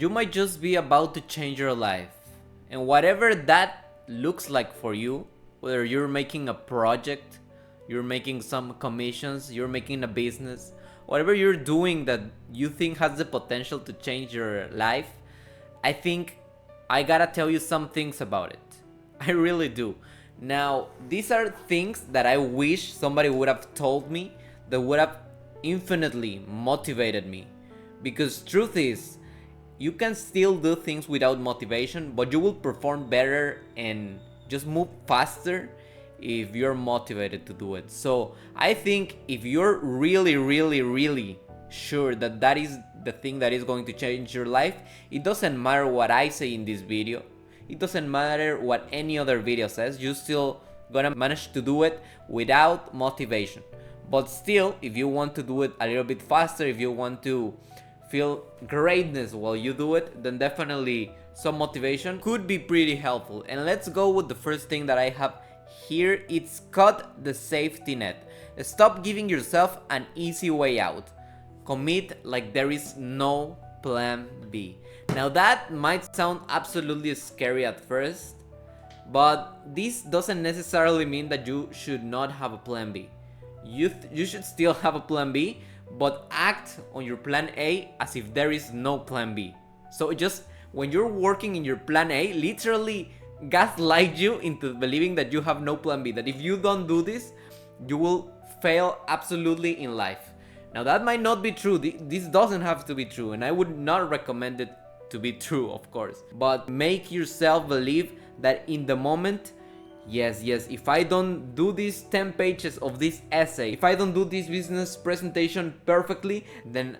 you might just be about to change your life. And whatever that looks like for you, whether you're making a project, you're making some commissions, you're making a business, whatever you're doing that you think has the potential to change your life, I think I gotta tell you some things about it. I really do. Now, these are things that I wish somebody would have told me that would have infinitely motivated me. Because truth is, you can still do things without motivation, but you will perform better and just move faster if you're motivated to do it. So I think if you're really sure that that is the thing that is going to change your life, it doesn't matter what I say in this video. It doesn't matter what any other video says. You're still gonna manage to do it without motivation. But still, if you want to do it a little bit faster, if you want to feel greatness while you do it, then definitely some motivation could be pretty helpful. And let's go with the first thing that I have here. It's cut the safety net. Stop giving yourself an easy way out. Commit like there is no plan B. Now that might sound absolutely scary at first, but this doesn't necessarily mean that you should not have a plan B. You should still have a plan B, but act on your plan A as if there is no plan B. So just when you're working in your plan A, literally gaslight you into believing that you have no plan B, that if you don't do this, you will fail absolutely in life. Now that might not be true. This doesn't have to be true, and I would not recommend it to be true, of course. But make yourself believe that in the moment, yes, if I don't do these 10 pages of this essay, if I don't do this business presentation perfectly, then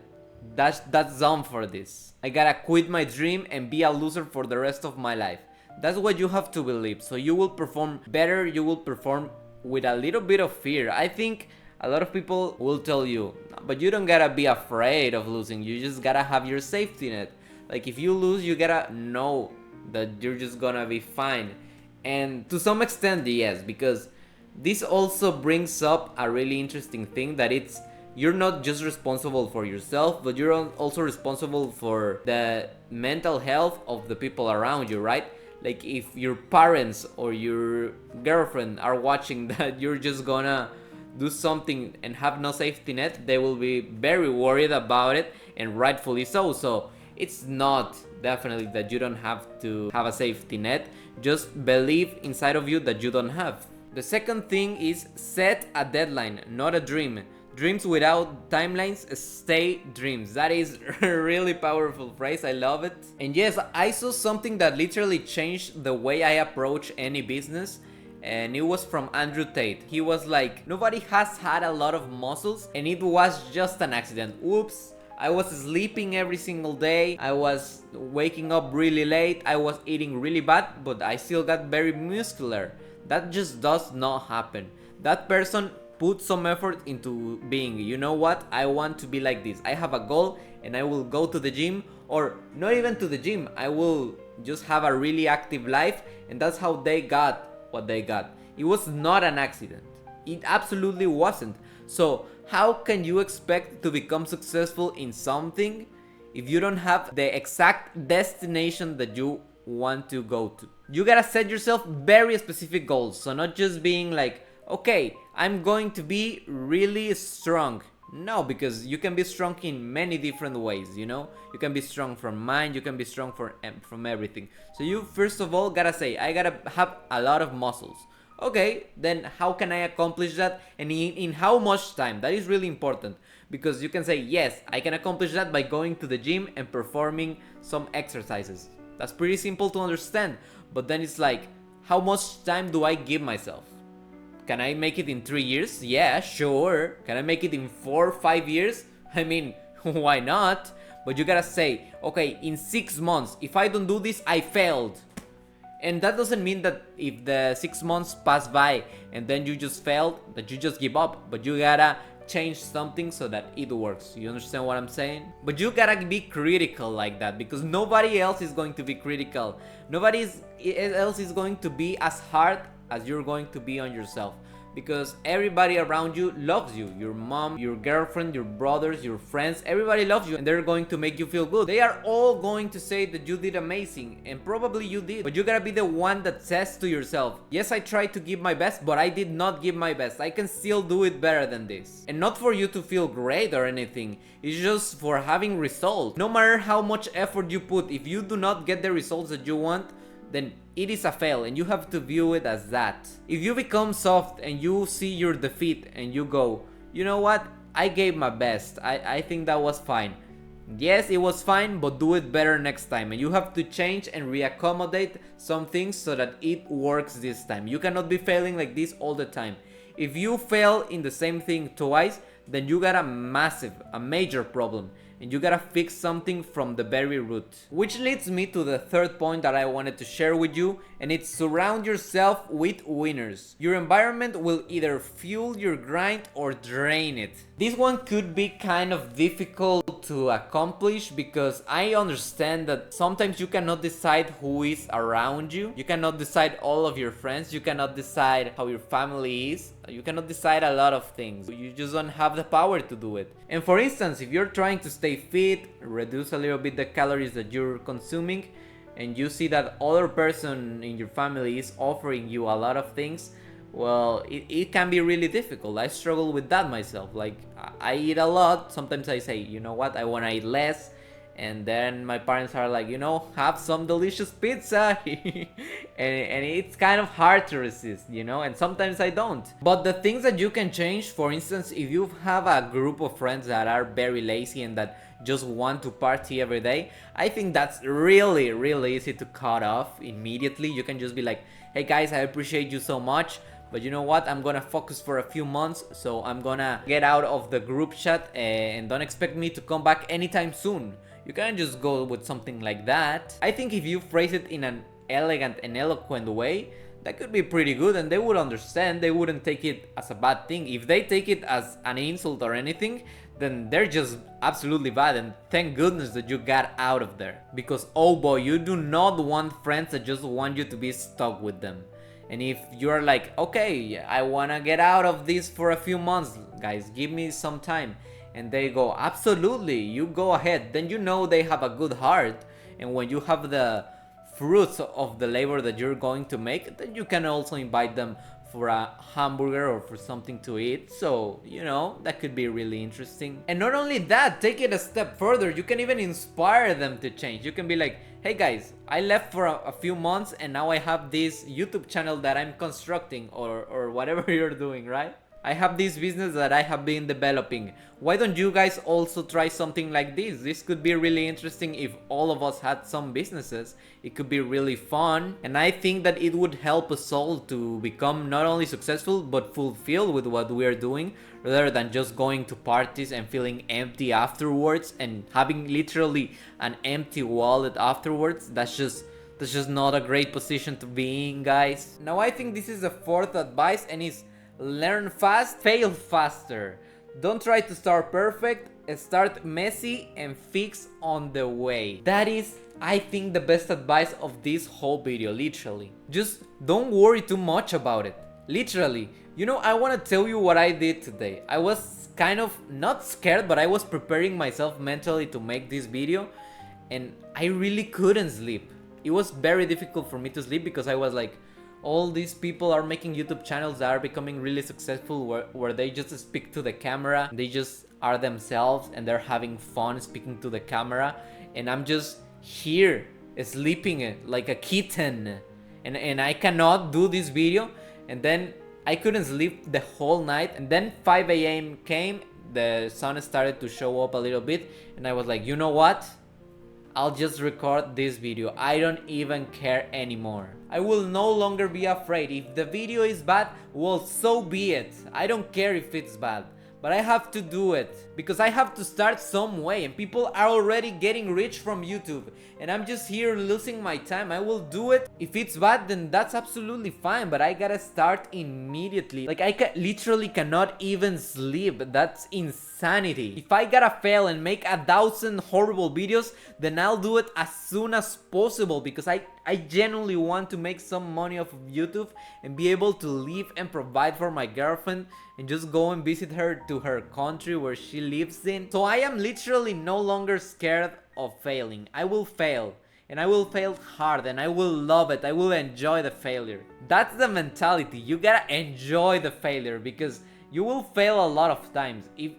that's done for this. I gotta quit my dream and be a loser for the rest of my life. That's what you have to believe. So you will perform better, you will perform with a little bit of fear. I think a lot of people will tell you, but you don't gotta be afraid of losing, you just gotta have your safety net. Like if you lose, you gotta know that you're just gonna be fine. And to some extent, yes, because this also brings up a really interesting thing, that it's you're not just responsible for yourself, but you're also responsible for the mental health of the people around you, right? Like if your parents or your girlfriend are watching that you're just gonna do something and have no safety net, they will be very worried about it, and rightfully so. So it's not definitely that you don't have to have a safety net, just believe inside of you that you don't have. The second thing is set a deadline, not a dream. Dreams without timelines stay dreams. That is a really powerful phrase, I love it. And yes, I saw something that literally changed the way I approach any business, and it was from Andrew Tate. He was like, nobody has had a lot of muscles and it was just an accident. Oops, I was sleeping every single day, I was waking up really late, I was eating really bad, but I still got very muscular. That just does not happen. That person put some effort into being, you know what, I want to be like this. I have a goal and I will go to the gym, or not even to the gym, I will just have a really active life, and that's how they got what they got. It was not an accident. It absolutely wasn't. So how can you expect to become successful in something if you don't have the exact destination that you want to go to? You gotta set yourself very specific goals. So not just being like, okay, I'm going to be really strong. No, because you can be strong in many different ways, you know? You can be strong from mind, you can be strong from everything. So you first of all gotta say, I gotta have a lot of muscles. Okay, then how can I accomplish that, and in how much time? That is really important, because you can say, yes, I can accomplish that by going to the gym and performing some exercises. That's pretty simple to understand, but then it's like, how much time do I give myself? Can I make it in 3 years? Yeah, sure. Can I make it in 4 or 5 years? I mean, why not? But you gotta say, okay, in 6 months, if I don't do this, I failed. And that doesn't mean that if the 6 months pass by and then you just failed, that you just give up. But you gotta change something so that it works. You understand what I'm saying? But you gotta be critical like that, because nobody else is going to be critical. Nobody else is going to be as hard as you're going to be on yourself. because everybody around you loves you. Your mom, your girlfriend, your brothers, your friends, everybody loves you and they're going to make you feel good. They are all going to say that you did amazing, and probably you did, but you gotta be the one that says to yourself, yes, I tried to give my best, but I did not give my best. I can still do it better than this. And not for you to feel great or anything, it's just for having results. No matter how much effort you put, if you do not get the results that you want, then it is a fail, and you have to view it as that. If you become soft and you see your defeat and you go, you know what, I gave my best, I think that was fine. Yes, it was fine, but do it better next time. And you have to change and reaccommodate some things so that it works this time. You cannot be failing like this all the time. If you fail in the same thing twice, then you got a major problem. And you gotta fix something from the very root. Which leads me to the third point that I wanted to share with you, and it's surround yourself with winners. Your environment will either fuel your grind or drain it. This one could be kind of difficult to accomplish because I understand that sometimes you cannot decide who is around you. You cannot decide all of your friends. You cannot decide how your family is. You cannot decide a lot of things. You just don't have the power to do it. And for instance, if you're trying to stay fit, reduce a little bit the calories that you're consuming, and you see that other person in your family is offering you a lot of things, well, it can be really difficult. I struggle with that myself. Like, I eat a lot. Sometimes I say, you know what, I want to eat less. And then my parents are like, you know, have some delicious pizza. and it's kind of hard to resist, you know, and sometimes I don't. But the things that you can change, for instance, if you have a group of friends that are very lazy and that just want to party every day, I think that's really, really easy to cut off immediately. You can just be like, hey guys, I appreciate you so much, but you know what, I'm gonna focus for a few months, so I'm gonna get out of the group chat and don't expect me to come back anytime soon. You can't just go with something like that. I think if you phrase it in an elegant and eloquent way, that could be pretty good and they would understand. They wouldn't take it as a bad thing. If they take it as an insult or anything, then they're just absolutely bad, and thank goodness that you got out of there. Because oh boy, you do not want friends that just want you to be stuck with them. And if you're like, okay, I wanna get out of this for a few months, guys, give me some time, and they go, absolutely, you go ahead, then you know they have a good heart. And when you have the fruits of the labor that you're going to make, then you can also invite them for a hamburger or for something to eat. So, you know, that could be really interesting. And not only that, take it a step further. You can even inspire them to change. You can be like, hey guys, I left for a few months and now I have this YouTube channel that I'm constructing, or whatever you're doing, right? I have this business that I have been developing. Why don't you guys also try something like this? This could be really interesting if all of us had some businesses. It could be really fun. And I think that it would help us all to become not only successful, but fulfilled with what we are doing, rather than just going to parties and feeling empty afterwards and having literally an empty wallet afterwards. That's just not a great position to be in, guys. Now I think this is the fourth advice, and it's learn fast, fail faster. Don't try to start perfect, start messy and fix on the way. That is, I think, the best advice of this whole video, literally. Just don't worry too much about it. Literally. You know, I want to tell you what I did today. I was kind of not scared, but I was preparing myself mentally to make this video, and I really couldn't sleep. It was very difficult for me to sleep because I was like, all these people are making YouTube channels that are becoming really successful, where they just speak to the camera, they just are themselves and they're having fun speaking to the camera, and I'm just here sleeping like a kitten, and I cannot do this video. And then I couldn't sleep the whole night, and then 5 a.m. came, the sun started to show up a little bit, and I was like, you know what? I'll just record this video. I don't even care anymore. I will no longer be afraid. If the video is bad, well, so be it. I don't care if it's bad. but I have to do it because I have to start some way, and people are already getting rich from YouTube, and I'm just here losing my time. I will do it. If it's bad, then that's absolutely fine, but I gotta start immediately. Like, I literally cannot even sleep. That's insanity. If I gotta fail and make 1,000 horrible videos, then I'll do it as soon as possible because I genuinely want to make some money off of YouTube and be able to live and provide for my girlfriend and just go and visit her to her country where she lives in. So I am literally no longer scared of failing. I will fail, and I will fail hard, and I will love it. I will enjoy the failure. That's the mentality. You gotta enjoy the failure because you will fail a lot of times. If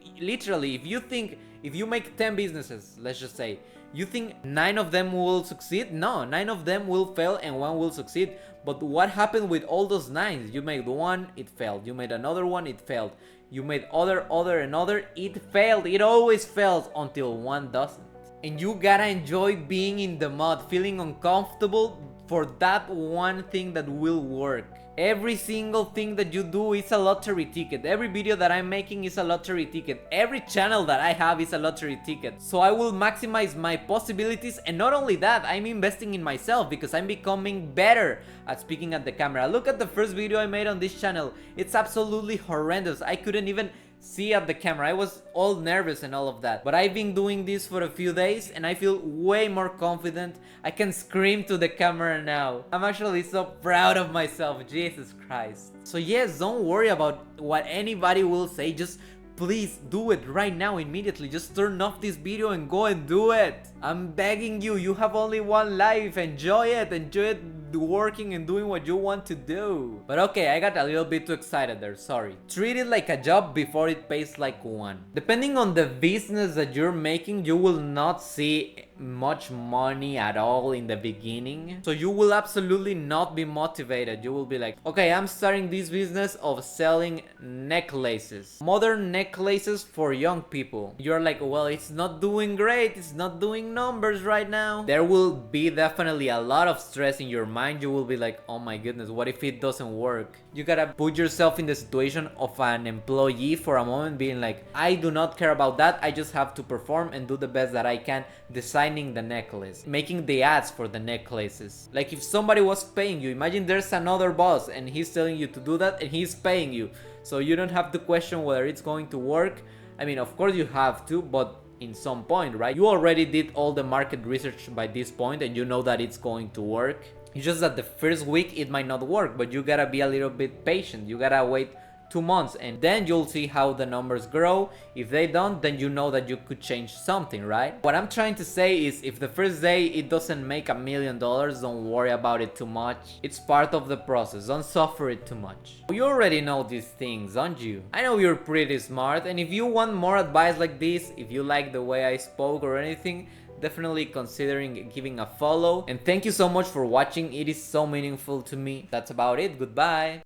you make 10 businesses, let's just say, you think 9 of them will succeed? No, 9 of them will fail and 1 will succeed. But what happened with all those 9s? You made one, it failed. You made another one, it failed. You made another, it failed. It always fails until one doesn't. And you gotta enjoy being in the mud, feeling uncomfortable for that one thing that will work. Every single thing that you do is a lottery ticket. Every video that I'm making is a lottery ticket. Every channel that I have is a lottery ticket. So I will maximize my possibilities, and not only that, I'm investing in myself because I'm becoming better at speaking at the camera. Look at the first video I made on this channel. It's absolutely horrendous. I couldn't even see at the camera. I was all nervous and all of that. But I've been doing this for a few days and I feel way more confident. I can scream to the camera now. I'm actually so proud of myself. Jesus Christ. So yes, don't worry about what anybody will say. Just please do it right now, immediately. Just turn off this video and go and do it. I'm begging you. You have only one life. Enjoy it. Enjoy it working and doing what you want to do. But okay, I got a little bit too excited there, sorry. Treat it like a job before it pays like one. Depending on the business that you're making, you will not see much money at all in the beginning. So you will absolutely not be motivated. You will be like, okay, I'm starting this business of selling necklaces. Modern necklaces for young people. You're like, well, it's not doing great. It's not doing numbers right now. There will be definitely a lot of stress in your mind. You will be like, oh my goodness, what if it doesn't work? You gotta put yourself in the situation of an employee for a moment, being like, I do not care about that. I just have to perform and do the best that I can, designing the necklace, making the ads for the necklaces. Like, if somebody was paying you, imagine there's another boss and he's telling you to do that and he's paying you. So you don't have to question whether it's going to work. I mean, of course you have to, but in some point, right? You already did all the market research by this point and you know that it's going to work. It's just that the first week it might not work, but you gotta be a little bit patient. You gotta wait 2 months and then you'll see how the numbers grow. If they don't, then you know that you could change something, right? What I'm trying to say is, if the first day it doesn't make $1 million, don't worry about it too much. It's part of the process. Don't suffer it too much. You already know these things, don't you? I know you're pretty smart, and if you want more advice like this, if you like the way I spoke or anything, definitely considering giving a follow. And thank you so much for watching. It is so meaningful to me. That's about it. Goodbye.